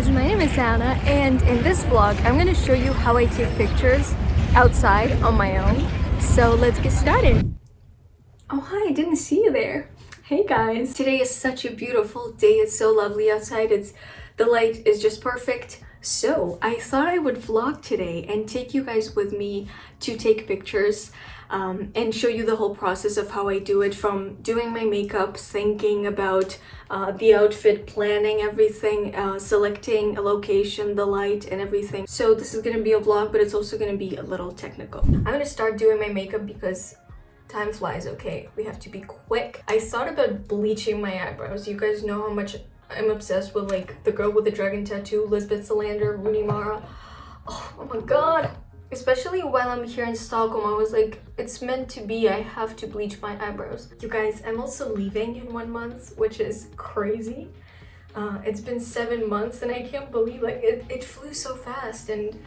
guys, my name is Anna, and in this vlog I'm going to show you how I take pictures outside on my own. So let's get started. Oh hi, I didn't see you there. Hey guys, today is such a beautiful day. It's so lovely outside. The light is just perfect. So I thought I would vlog today and take you guys with me to take pictures and show you the whole process of how I do it, from doing my makeup, thinking about the outfit, planning everything, selecting a location, the light and everything. So this is gonna be a vlog, but it's also gonna be a little technical. I'm gonna start doing my makeup because time flies, okay? We have to be quick. I thought about bleaching my eyebrows. You guys know how much I'm obsessed with like the girl with the dragon tattoo, Lisbeth Salander, Rooney Mara. Oh my god. Especially while I'm here in Stockholm, I was like, it's meant to be. I have to bleach my eyebrows. You guys, I'm also leaving in 1 month, which is crazy. It's been 7 months and I can't believe like it flew so fast. And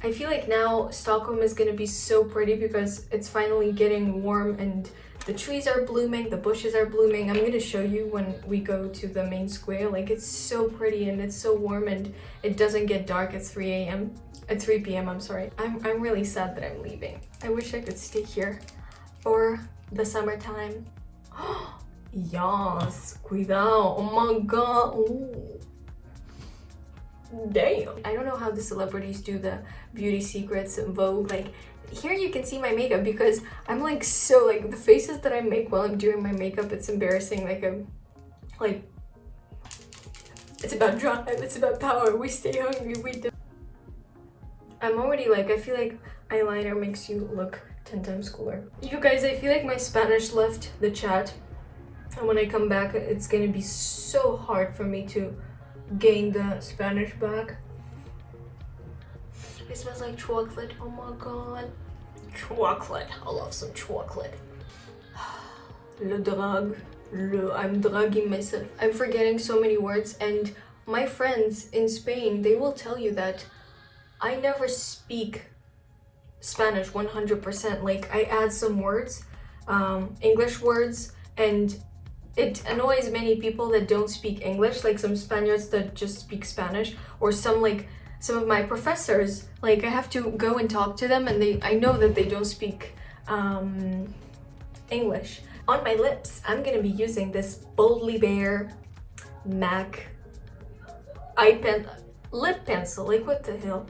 I feel like now Stockholm is gonna be so pretty because it's finally getting warm and the trees are blooming, the bushes are blooming. I'm gonna show you when we go to the main square. Like, it's so pretty and it's so warm and it doesn't get dark at 3 p.m. I'm sorry. I'm really sad that I'm leaving. I wish I could stay here for the summertime. Yes, cuidado. Oh my god. Ooh. Damn. I don't know how the celebrities do the beauty secrets and Vogue. Like, here you can see my makeup because I'm like so like the faces that I make while I'm doing my makeup, it's embarrassing. Like it's about drive, it's about power. We stay hungry, we do. I'm already like, I feel like eyeliner makes you look 10 times cooler. You guys, I feel like my Spanish left the chat, and when I come back it's gonna be so hard for me to gain the Spanish back. It smells like chocolate. Oh my god. Chocolate. I love some chocolate. I'm drugging myself. I'm forgetting so many words, and my friends in Spain, they will tell you that I never speak Spanish 100%. Like, I add some words, English words, and it annoys many people that don't speak English, like some Spaniards that just speak Spanish, or some of my professors. Like, I have to go and talk to them and I know that they don't speak English. On my lips, I'm gonna be using this Boldly Bare MAC lip pencil. Like, what the hell?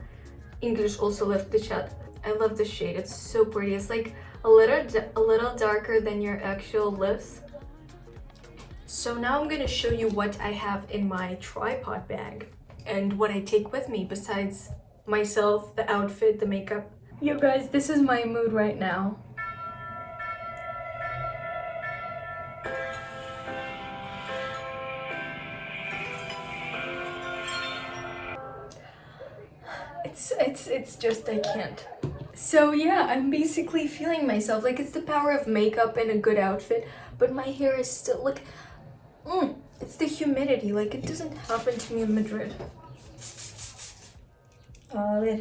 English also left the chat. I love the shade. It's so pretty. It's like a little darker than your actual lips. So now I'm gonna show you what I have in my tripod bag and what I take with me besides myself, the outfit, the makeup. You guys, this is my mood right now. It's just, I can't. So yeah, I'm basically feeling myself. Like, it's the power of makeup and a good outfit, but my hair is still like, it's the humidity. Like, it doesn't happen to me in Madrid. A ver.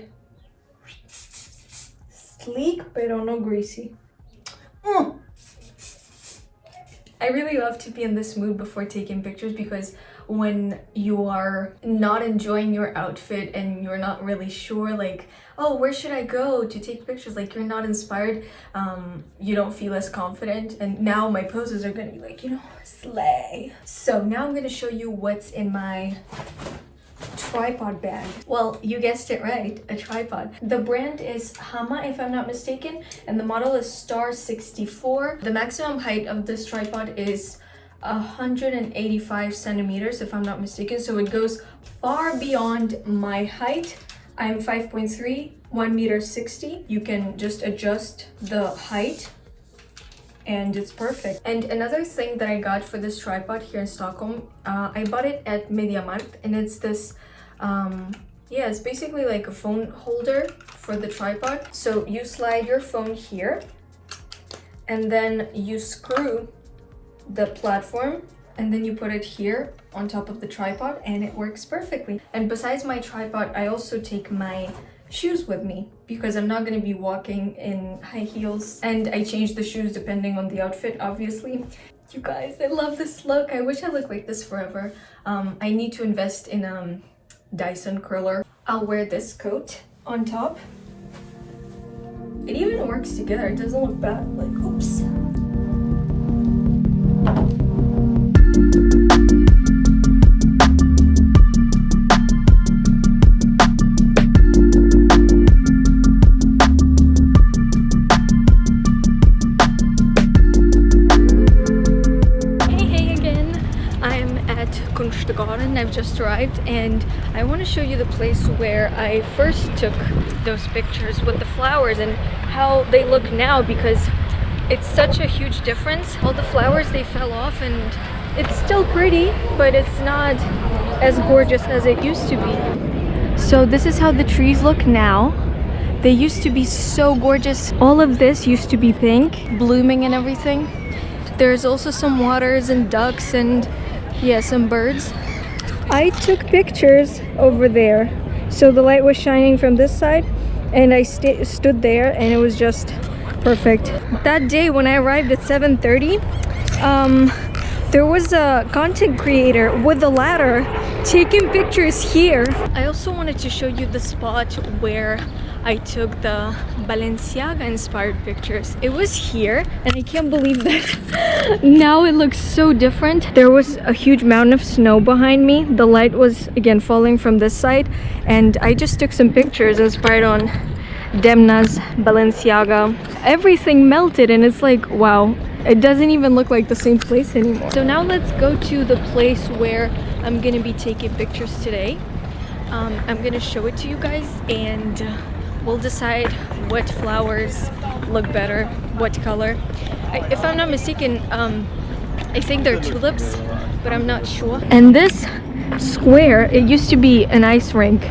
Sleek, pero no greasy. I really love to be in this mood before taking pictures, because when you are not enjoying your outfit and you're not really sure, like, oh, where should I go to take pictures? Like, you're not inspired, you don't feel as confident. And now my poses are gonna be like, you know, slay. So now I'm gonna show you what's in my tripod bag. Well, you guessed it right, a tripod. The brand is Hama, if I'm not mistaken, and the model is Star 64. The maximum height of this tripod is 185 centimeters, if I'm not mistaken, so it goes far beyond my height. I'm 5.3, 1.60 meters. You can just adjust the height and it's perfect. And another thing that I got for this tripod here in Stockholm, I bought it at MediaMarkt, and it's this yeah, it's basically like a phone holder for the tripod. So you slide your phone here and then you screw the platform and then you put it here on top of the tripod and it works perfectly. And besides my tripod, I also take my shoes with me because I'm not going to be walking in high heels, and I change the shoes depending on the outfit, obviously. You guys, I love this look. I wish I looked like this forever. I need to invest in Dyson curler. I'll wear this coat on top. It even works together. It doesn't look bad. Like, oops. I've just arrived and I want to show you the place where I first took those pictures with the flowers and how they look now, because it's such a huge difference. All the flowers, they fell off and it's still pretty, but it's not as gorgeous as it used to be. So this is how the trees look now. They used to be so gorgeous. All of this used to be pink, blooming and everything. There's also some waters and ducks and yeah, some birds. I took pictures over there. So the light was shining from this side and I stood there and it was just perfect. That day when I arrived at 7:30, there was a content creator with a ladder taking pictures here. I also wanted to show you the spot where I took the Balenciaga inspired pictures. It was here and I can't believe that now it looks so different. There was a huge mountain of snow behind me. The light was again falling from this side and I just took some pictures inspired on Demna's Balenciaga. Everything melted and it's like, wow, it doesn't even look like the same place anymore. So now let's go to the place where I'm gonna be taking pictures today. I'm gonna show it to you guys and we'll decide what flowers look better, what color. If I'm not mistaken, I think they're tulips, but I'm not sure. And this square, it used to be an ice rink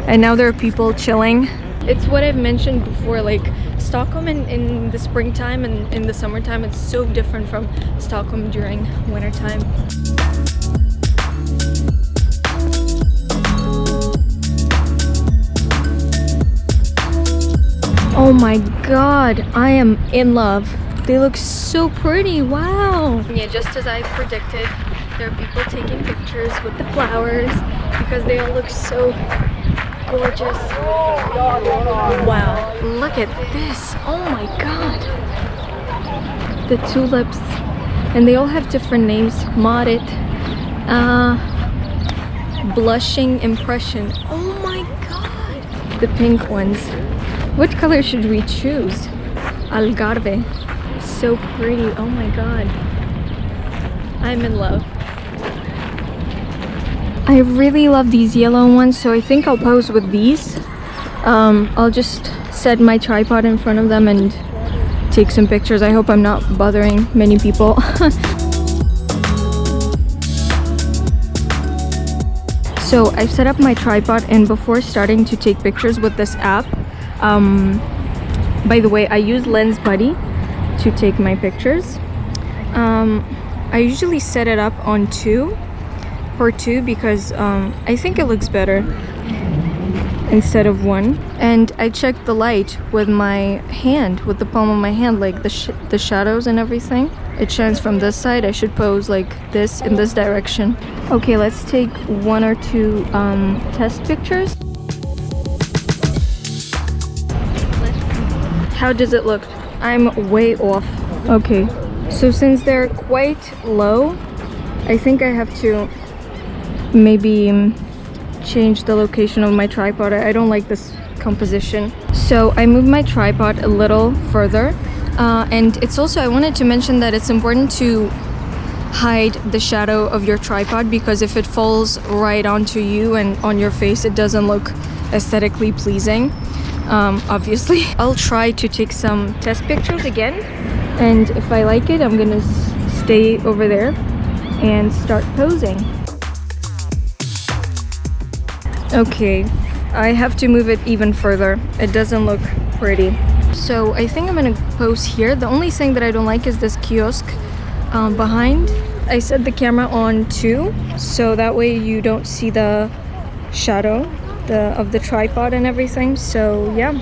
and now there are people chilling. It's what I've mentioned before, like Stockholm in the springtime and in the summertime, it's so different from Stockholm during wintertime. Oh my god, I am in love. They look so pretty, wow. Yeah, just as I predicted, there are people taking pictures with the flowers because they all look so gorgeous. Wow, look at this. Oh my god. The tulips. And they all have different names. Marit. Blushing Impression. Oh my god. The pink ones. What color should we choose? Algarve. So pretty. Oh my god. I'm in love. I really love these yellow ones, so I think I'll pose with these. I'll just set my tripod in front of them and take some pictures. I hope I'm not bothering many people. So I've set up my tripod, and before starting to take pictures with this app, by the way, I use Lens Buddy to take my pictures. I usually set it up on 2 because I think it looks better instead of 1. And I checked the light with my hand, with the palm of my hand, like the shadows and everything. It shines from this side. I should pose like this in this direction. Okay, let's take 1 or 2 test pictures. How does it look? I'm way off. Okay, so since they're quite low, I think I have to maybe change the location of my tripod. I don't like this composition. So I moved my tripod a little further. And it's also, I wanted to mention that it's important to hide the shadow of your tripod, because if it falls right onto you and on your face, it doesn't look aesthetically pleasing. Obviously. I'll try to take some test pictures again, and if I like it, I'm gonna stay over there and start posing. Okay, I have to move it even further. It doesn't look pretty. So I think I'm gonna pose here. The only thing that I don't like is this kiosk behind. I set the camera on 2, so that way you don't see the shadow of the tripod and everything. So yeah,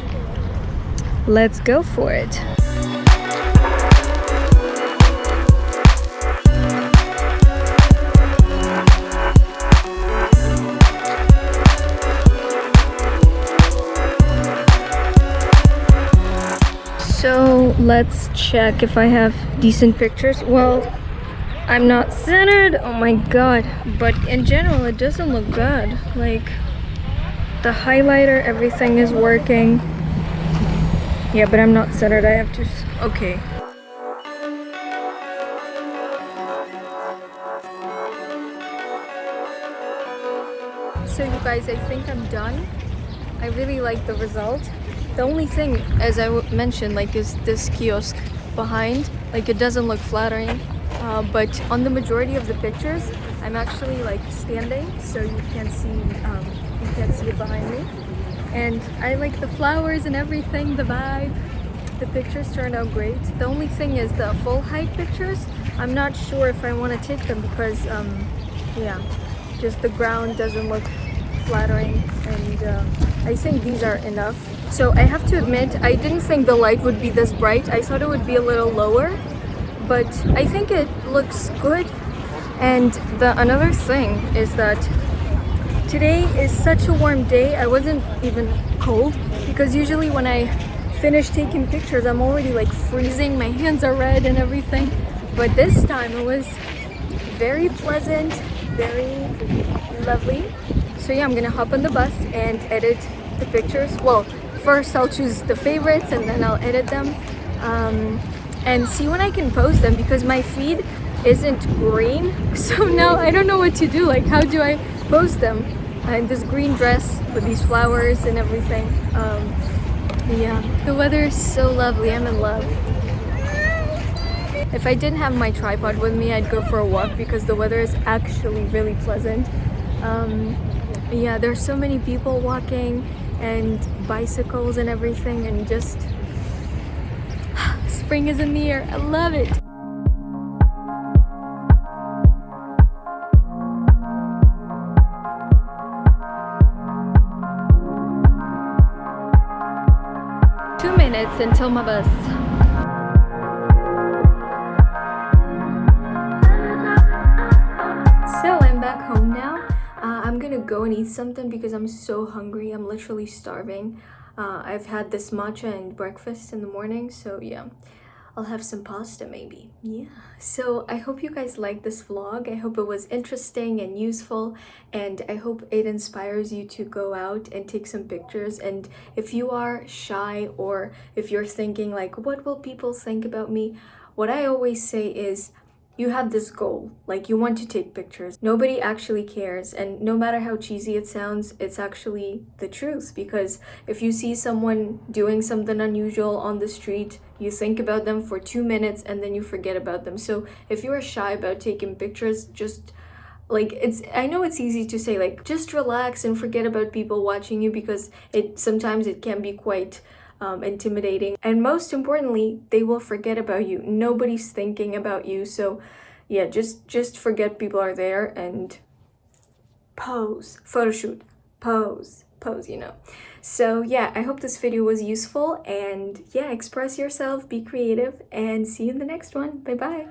let's go for it. Let's check if I have decent pictures. Well, I'm not centered, oh my god, but in general it doesn't look good. Like the highlighter, everything is working. Yeah, but I'm not centered. I have to okay. So you guys, I think I'm done. I really like the result. The only thing, as I mentioned, like, is this kiosk behind. Like, it doesn't look flattering. But on the majority of the pictures, I'm actually like standing, so you can't see it behind me. And I like the flowers and everything, the vibe. The pictures turned out great. The only thing is the full height pictures. I'm not sure if I want to take them because, yeah, just the ground doesn't look flattering, and I think these are enough. So I have to admit, I didn't think the light would be this bright. I thought it would be a little lower, but I think it looks good. And another thing is that today is such a warm day. I wasn't even cold, because usually when I finish taking pictures I'm already like freezing, my hands are red and everything. But this time it was very pleasant, very lovely. So yeah, I'm gonna hop on the bus and edit the pictures. Well, first I'll choose the favorites and then I'll edit them, and see when I can post them, because my feed isn't green. So now I don't know what to do. Like, how do I post them? And this green dress with these flowers and everything. Yeah, the weather is so lovely. I'm in love. If I didn't have my tripod with me, I'd go for a walk because the weather is actually really pleasant. Yeah, there's so many people walking and bicycles and everything, and just spring is in the air. I love it. Minutes until my bus. So I'm back home now. I'm gonna go and eat something because I'm so hungry. I'm literally starving. I've had this matcha and breakfast in the morning, so yeah, I'll have some pasta maybe. Yeah. So I hope you guys liked this vlog. I hope it was interesting and useful, and I hope it inspires you to go out and take some pictures. And if you are shy, or if you're thinking like, what will people think about me? What I always say is, you have this goal, like you want to take pictures. Nobody actually cares, and no matter how cheesy it sounds, it's actually the truth. Because if you see someone doing something unusual on the street, you think about them for 2 minutes and then you forget about them. So if you are shy about taking pictures, just like, I know it's easy to say like, just relax and forget about people watching you, because sometimes it can be quite intimidating, and most importantly, they will forget about you. Nobody's thinking about you. So yeah, just forget people are there and pose, photo shoot, pose, you know. So yeah, I hope this video was useful, and yeah, express yourself, be creative, and see you in the next one. Bye bye.